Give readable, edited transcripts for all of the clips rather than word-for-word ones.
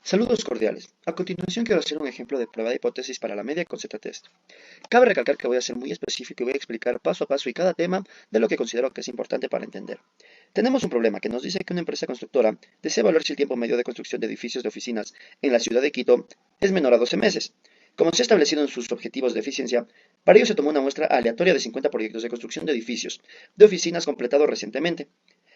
Saludos cordiales. A continuación quiero hacer un ejemplo de prueba de hipótesis para la media con Z-test. Cabe recalcar que voy a ser muy específico y voy a explicar paso a paso y cada tema de lo que considero que es importante para entender. Tenemos un problema que nos dice que una empresa constructora desea evaluar si el tiempo medio de construcción de edificios de oficinas en la ciudad de Quito es menor a 12 meses. Como se ha establecido en sus objetivos de eficiencia, para ello se tomó una muestra aleatoria de 50 proyectos de construcción de edificios de oficinas completados recientemente.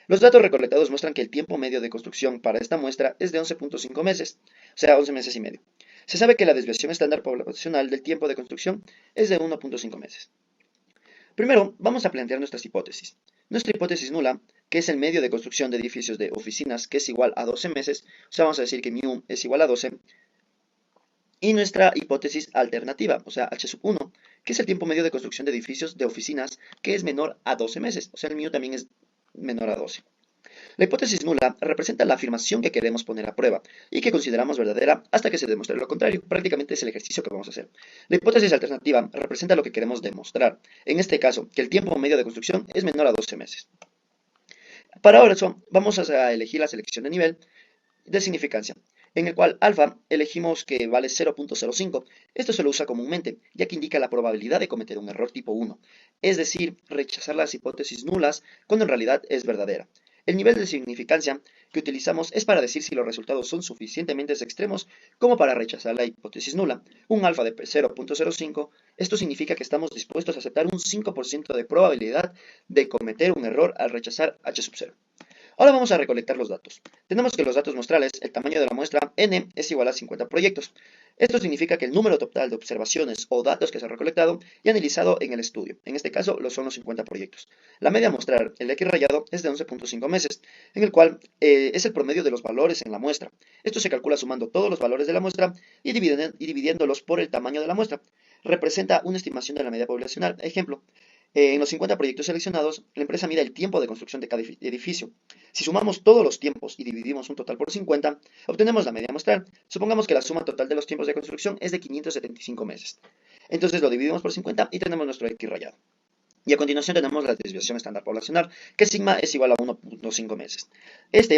Los datos recolectados muestran que el tiempo medio de construcción para esta muestra es de 11.5 meses, o sea, 11 meses y medio. Se sabe que la desviación estándar poblacional del tiempo de construcción es de 1.5 meses. Primero, vamos a plantear nuestras hipótesis. Nuestra hipótesis nula, que es el medio de construcción de edificios de oficinas, que es igual a 12 meses, o sea, vamos a decir que μ es igual a 12, y nuestra hipótesis alternativa, o sea, H1, que es el tiempo medio de construcción de edificios de oficinas, que es menor a 12 meses, o sea, el μ también es menor a 12. La hipótesis nula representa la afirmación que queremos poner a prueba y que consideramos verdadera hasta que se demuestre lo contrario. Prácticamente es el ejercicio que vamos a hacer. La hipótesis alternativa representa lo que queremos demostrar. En este caso, que el tiempo medio de construcción es menor a 12 meses. Para eso, vamos a elegir la selección de nivel de significancia, en el cual alfa elegimos que vale 0.05. Esto se lo usa comúnmente, ya que indica la probabilidad de cometer un error tipo 1, es decir, rechazar las hipótesis nulas cuando en realidad es verdadera. El nivel de significancia que utilizamos es para decir si los resultados son suficientemente extremos como para rechazar la hipótesis nula. Un alfa de 0.05, esto significa que estamos dispuestos a aceptar un 5% de probabilidad de cometer un error al rechazar H sub 0. Ahora vamos a recolectar los datos. Tenemos que los datos muestrales, el tamaño de la muestra n es igual a 50 proyectos. Esto significa que el número total de observaciones o datos que se han recolectado y analizado en el estudio, en este caso son los 50 proyectos. La media muestral, el X rayado, es de 11.5 meses, en el cual es el promedio de los valores en la muestra. Esto se calcula sumando todos los valores de la muestra y dividiéndolos por el tamaño de la muestra. Representa una estimación de la media poblacional. Ejemplo, en los 50 proyectos seleccionados, la empresa mide el tiempo de construcción de cada edificio. Si sumamos todos los tiempos y dividimos un total por 50, obtenemos la media muestral. Supongamos que la suma total de los tiempos de construcción es de 575 meses. Entonces lo dividimos por 50 y tenemos nuestro X rayado. Y a continuación tenemos la desviación estándar poblacional, que sigma es igual a 1.5 meses. Es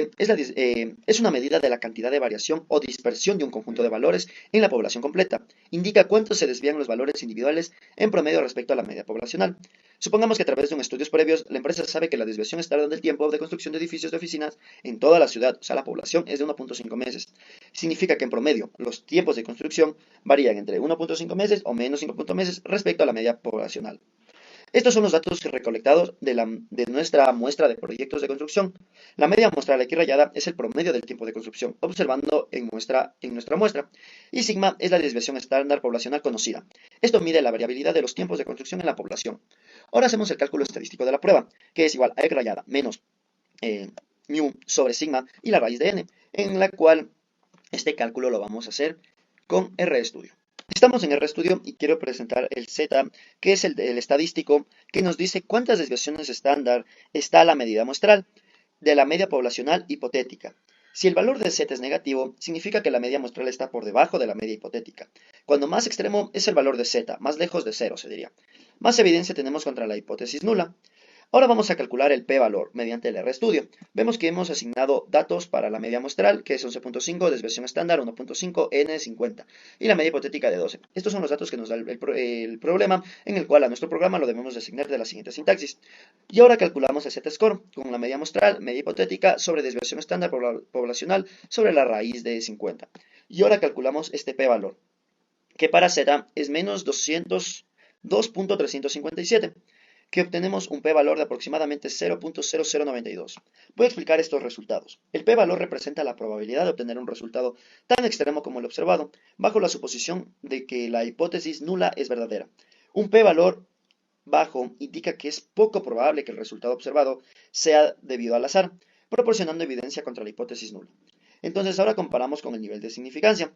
una medida de la cantidad de variación o dispersión de un conjunto de valores en la población completa. Indica cuánto se desvían los valores individuales en promedio respecto a la media poblacional. Supongamos que a través de estudios previos, la empresa sabe que la desviación estándar del tiempo de construcción de edificios de oficinas en toda la ciudad, o sea, la población, es de 1.5 meses. Significa que en promedio los tiempos de construcción varían entre 1.5 meses o menos 5 meses respecto a la media poblacional. Estos son los datos recolectados de nuestra muestra de proyectos de construcción. La media muestral aquí rayada es el promedio del tiempo de construcción, observando en nuestra muestra. Y sigma es la desviación estándar poblacional conocida. Esto mide la variabilidad de los tiempos de construcción en la población. Ahora hacemos el cálculo estadístico de la prueba, que es igual a X rayada menos mu sobre sigma y la raíz de n, en la cual este cálculo lo vamos a hacer con RStudio. Estamos en RStudio y quiero presentar el Z, que es el estadístico, que nos dice cuántas desviaciones estándar está la medida muestral de la media poblacional hipotética. Si el valor de Z es negativo, significa que la media muestral está por debajo de la media hipotética. Cuando más extremo es el valor de Z, más lejos de cero se diría. Más evidencia tenemos contra la hipótesis nula. Ahora vamos a calcular el p-valor mediante el RStudio. Vemos que hemos asignado datos para la media muestral, que es 11.5, desviación estándar 1.5, n 50, y la media hipotética de 12. Estos son los datos que nos da el problema, en el cual a nuestro programa lo debemos de asignar de la siguiente sintaxis. Y ahora calculamos el z-score con la media muestral, media hipotética, sobre desviación estándar poblacional, sobre la raíz de 50. Y ahora calculamos este p-valor, que para z es menos 202.357. Que obtenemos un p-valor de aproximadamente 0.0092. Voy a explicar estos resultados. El p-valor representa la probabilidad de obtener un resultado tan extremo como el observado, bajo la suposición de que la hipótesis nula es verdadera. Un p-valor bajo indica que es poco probable que el resultado observado sea debido al azar, proporcionando evidencia contra la hipótesis nula. Entonces ahora comparamos con el nivel de significancia.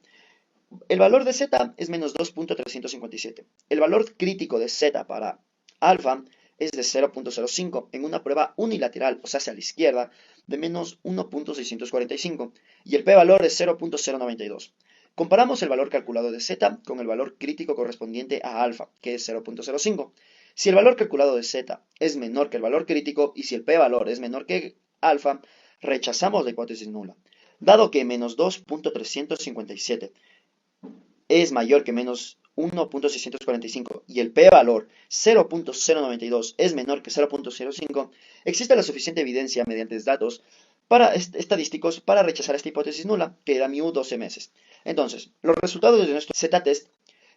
El valor de z es menos 2.357. El valor crítico de z para alfa es de 0.05 en una prueba unilateral, o sea, hacia la izquierda, de menos 1.645, y el p-valor es 0.092. Comparamos el valor calculado de z con el valor crítico correspondiente a alfa, que es 0.05. Si el valor calculado de z es menor que el valor crítico y si el p-valor es menor que alfa, rechazamos la hipótesis nula. Dado que menos 2.357 es mayor que menos 1.645 y el p-valor 0.092 es menor que 0.05, existe la suficiente evidencia mediante datos estadísticos para rechazar esta hipótesis nula, que da mu 12 meses. Entonces, los resultados de nuestro Z-test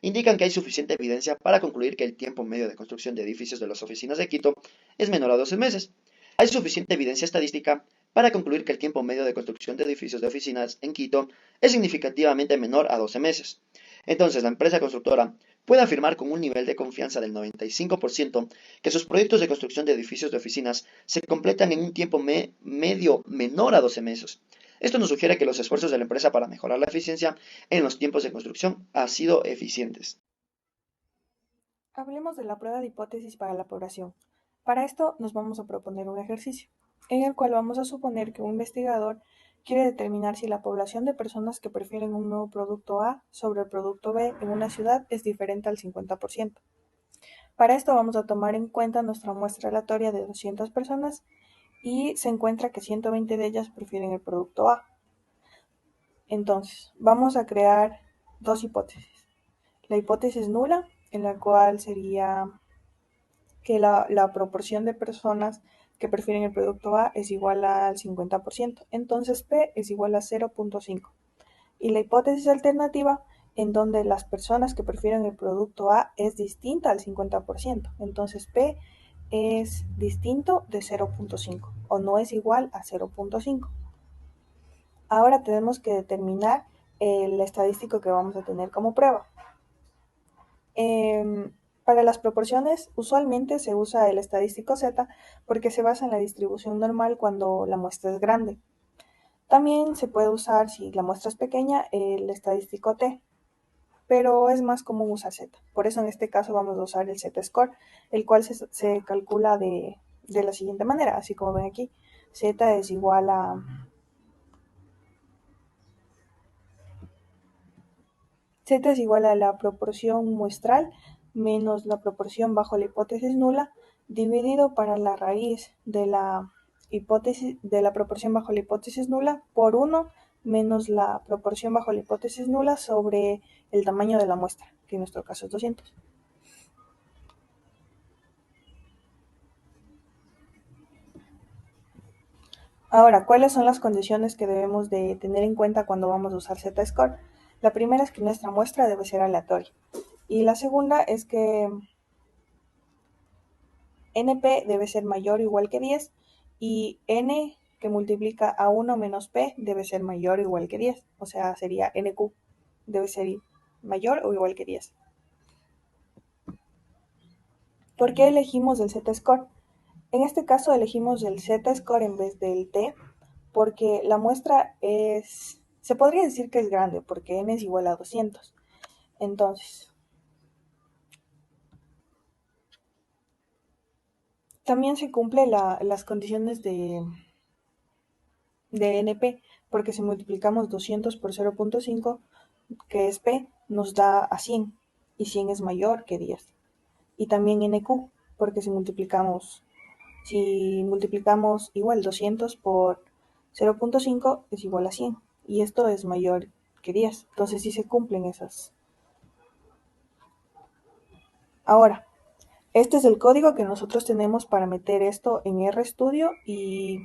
indican que hay suficiente evidencia para concluir que el tiempo medio de construcción de edificios de las oficinas de Quito es menor a 12 meses. Hay suficiente evidencia estadística para concluir que el tiempo medio de construcción de edificios de oficinas en Quito es significativamente menor a 12 meses. Entonces, la empresa constructora puede afirmar con un nivel de confianza del 95% que sus proyectos de construcción de edificios de oficinas se completan en un tiempo medio menor a 12 meses. Esto nos sugiere que los esfuerzos de la empresa para mejorar la eficiencia en los tiempos de construcción han sido eficientes. Hablemos de la prueba de hipótesis para la población. Para esto nos vamos a proponer un ejercicio, en el cual vamos a suponer que un investigador quiere determinar si la población de personas que prefieren un nuevo producto A sobre el producto B en una ciudad es diferente al 50%. Para esto vamos a tomar en cuenta nuestra muestra aleatoria de 200 personas y se encuentra que 120 de ellas prefieren el producto A. Entonces, vamos a crear dos hipótesis. La hipótesis nula, en la cual sería que la proporción de personas que prefieren el producto A es igual al 50%. Entonces P es igual a 0.5. Y la hipótesis alternativa, en donde las personas que prefieren el producto A es distinta al 50%. Entonces P es distinto de 0.5 o no es igual a 0.5. Ahora tenemos que determinar el estadístico que vamos a tener como prueba. Para las proporciones, usualmente se usa el estadístico Z porque se basa en la distribución normal cuando la muestra es grande. También se puede usar, si la muestra es pequeña, el estadístico T, pero es más común usar Z. Por eso en este caso vamos a usar el Z-score, el cual se calcula de la siguiente manera, así como ven aquí. Z es igual a Z es igual a la proporción muestral menos la proporción bajo la hipótesis nula dividido para la raíz de la hipótesis de la proporción bajo la hipótesis nula por 1 menos la proporción bajo la hipótesis nula sobre el tamaño de la muestra, que en nuestro caso es 200. Ahora, ¿cuáles son las condiciones que debemos de tener en cuenta cuando vamos a usar Z-score? La primera es que nuestra muestra debe ser aleatoria. Y la segunda es que NP debe ser mayor o igual que 10 y N que multiplica a 1 menos P debe ser mayor o igual que 10. O sea, sería NQ debe ser mayor o igual que 10. ¿Por qué elegimos el Z-score? En este caso elegimos el Z-score en vez del T porque la muestra se podría decir que es grande porque N es igual a 200. Entonces, también se cumplen las condiciones de NP, porque si multiplicamos 200 por 0.5, que es P, nos da a 100, y 100 es mayor que 10. Y también NQ, porque si multiplicamos igual 200 por 0.5 es igual a 100, y esto es mayor que 10. Entonces sí se cumplen esas. Ahora, este es el código que nosotros tenemos para meter esto en RStudio y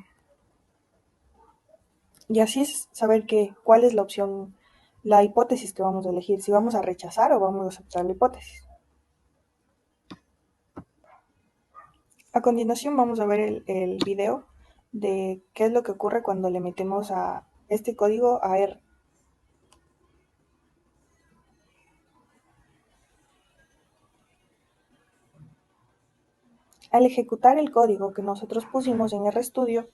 así es saber cuál es la opción, la hipótesis que vamos a elegir, si vamos a rechazar o vamos a aceptar la hipótesis. A continuación vamos a ver el video de qué es lo que ocurre cuando le metemos a este código a R. Al ejecutar el código que nosotros pusimos en RStudio,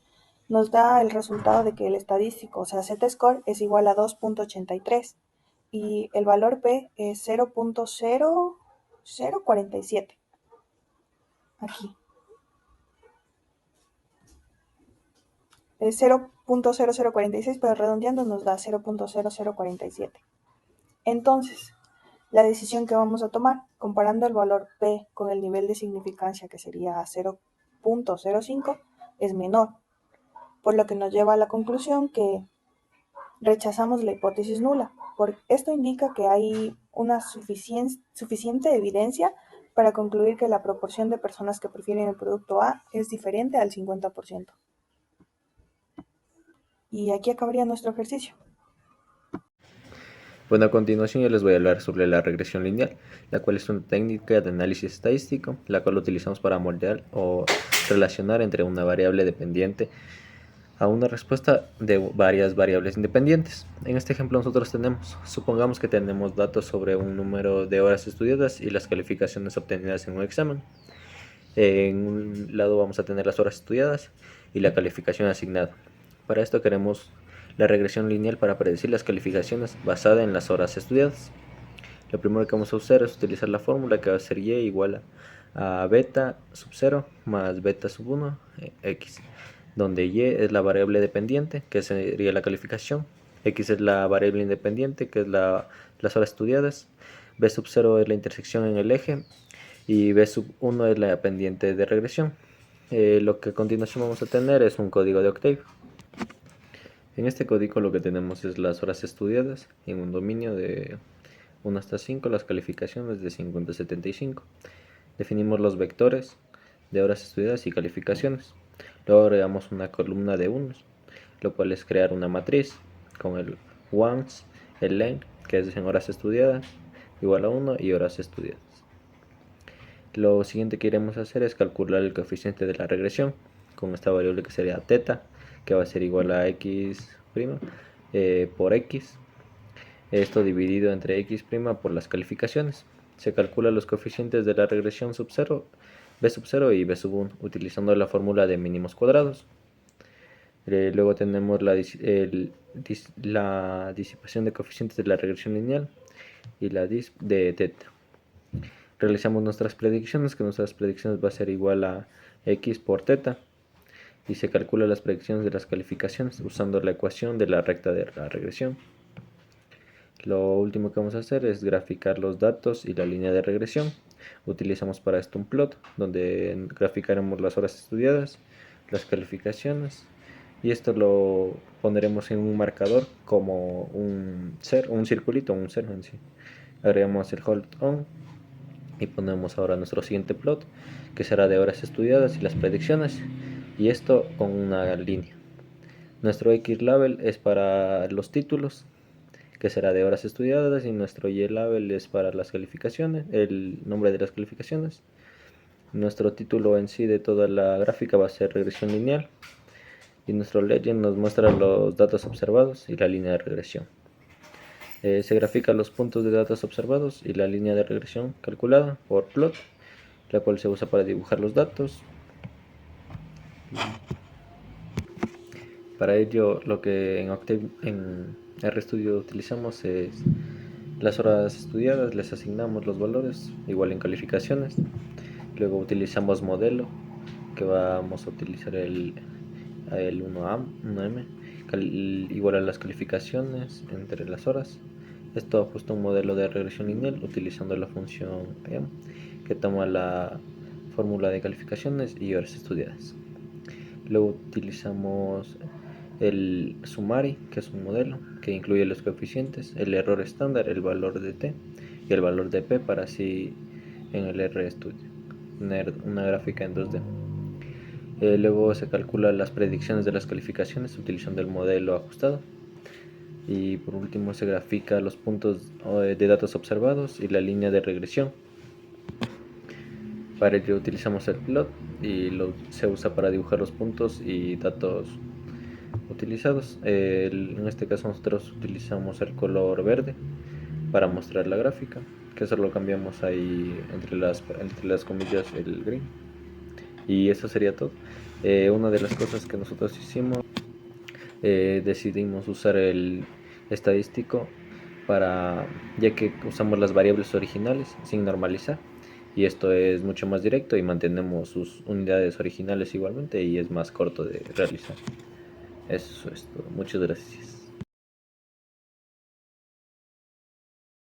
nos da el resultado de que el estadístico, o sea, Z-score, es igual a 2.83 y el valor P es 0.0047. Aquí. Es 0.0046, pero redondeando nos da 0.0047. Entonces, la decisión que vamos a tomar, comparando el valor P con el nivel de significancia, que sería 0.05, es menor, por lo que nos lleva a la conclusión que rechazamos la hipótesis nula. Esto indica que hay una suficiente evidencia para concluir que la proporción de personas que prefieren el producto A es diferente al 50%. Y aquí acabaría nuestro ejercicio. Bueno, a continuación yo les voy a hablar sobre la regresión lineal, la cual es una técnica de análisis estadístico, la cual utilizamos para moldear o relacionar entre una variable dependiente a una respuesta de varias variables independientes. En este ejemplo nosotros supongamos que tenemos datos sobre un número de horas estudiadas y las calificaciones obtenidas en un examen. En un lado vamos a tener las horas estudiadas y la calificación asignada. Para esto queremos la regresión lineal para predecir las calificaciones basada en las horas estudiadas. Lo primero que vamos a usar es utilizar la fórmula que va a ser y igual a beta sub 0 más beta sub 1 x, donde y es la variable dependiente, que sería la calificación, x es la variable independiente, que es las horas estudiadas, b sub 0 es la intersección en el eje y b sub 1 es la pendiente de regresión. Lo que a continuación vamos a tener es un código de Octave. En este código lo que tenemos es las horas estudiadas en un dominio de 1 hasta 5, las calificaciones de 50 a 75. Definimos los vectores de horas estudiadas y calificaciones. Luego agregamos una columna de unos, lo cual es crear una matriz con el ones, el len, que es en horas estudiadas, igual a 1 y horas estudiadas. Lo siguiente que iremos a hacer es calcular el coeficiente de la regresión con esta variable que sería teta, que va a ser igual a x' por x, esto dividido entre x' por las calificaciones. Se calculan los coeficientes de la regresión sub 0, b sub 0 y b sub 1 utilizando la fórmula de mínimos cuadrados. Luego tenemos la disipación de coeficientes de la regresión lineal y la disp de teta. Realizamos nuestras predicciones, que nuestras predicciones va a ser igual a x por teta, y se calculan las predicciones de las calificaciones usando la ecuación de la recta de la regresión. Lo último que vamos a hacer es graficar los datos y la línea de regresión. Utilizamos para esto un plot donde graficaremos las horas estudiadas, las calificaciones, y esto lo pondremos en un marcador como un circulito, un cero en sí. Agregamos el hold on y ponemos ahora nuestro siguiente plot, que será de horas estudiadas y las predicciones, y esto con una línea. Nuestro X-label es para los títulos, que será de horas estudiadas, y nuestro Y-label es para las calificaciones, el nombre de las calificaciones. Nuestro título en sí de toda la gráfica va a ser regresión lineal, y nuestro legend nos muestra los datos observados y la línea de regresión. Se grafica los puntos de datos observados y la línea de regresión calculada por plot, la cual se usa para dibujar los datos. Para ello, lo que en Octave, en RStudio utilizamos es las horas estudiadas, les asignamos los valores, igual en calificaciones. Luego utilizamos modelo, que vamos a utilizar el 1M, igual a las calificaciones entre las horas. Esto ajusta un modelo de regresión lineal utilizando la función m, que toma la fórmula de calificaciones y horas estudiadas. Luego utilizamos el summary, que es un modelo que incluye los coeficientes, el error estándar, el valor de t y el valor de p, para así en el RStudio tener una gráfica en 2D. Luego se calculan las predicciones de las calificaciones utilizando el modelo ajustado. Y por último se grafica los puntos de datos observados y la línea de regresión. Para ello utilizamos el plot y se usa para dibujar los puntos y datos utilizados. En este caso nosotros utilizamos el color verde para mostrar la gráfica, que eso lo cambiamos ahí entre las comillas el green. Y eso sería todo. Una de las cosas que nosotros hicimos, decidimos usar el estadístico ya que usamos las variables originales sin normalizar, y esto es mucho más directo y mantenemos sus unidades originales igualmente, y es más corto de realizar. Eso es todo. Muchas gracias.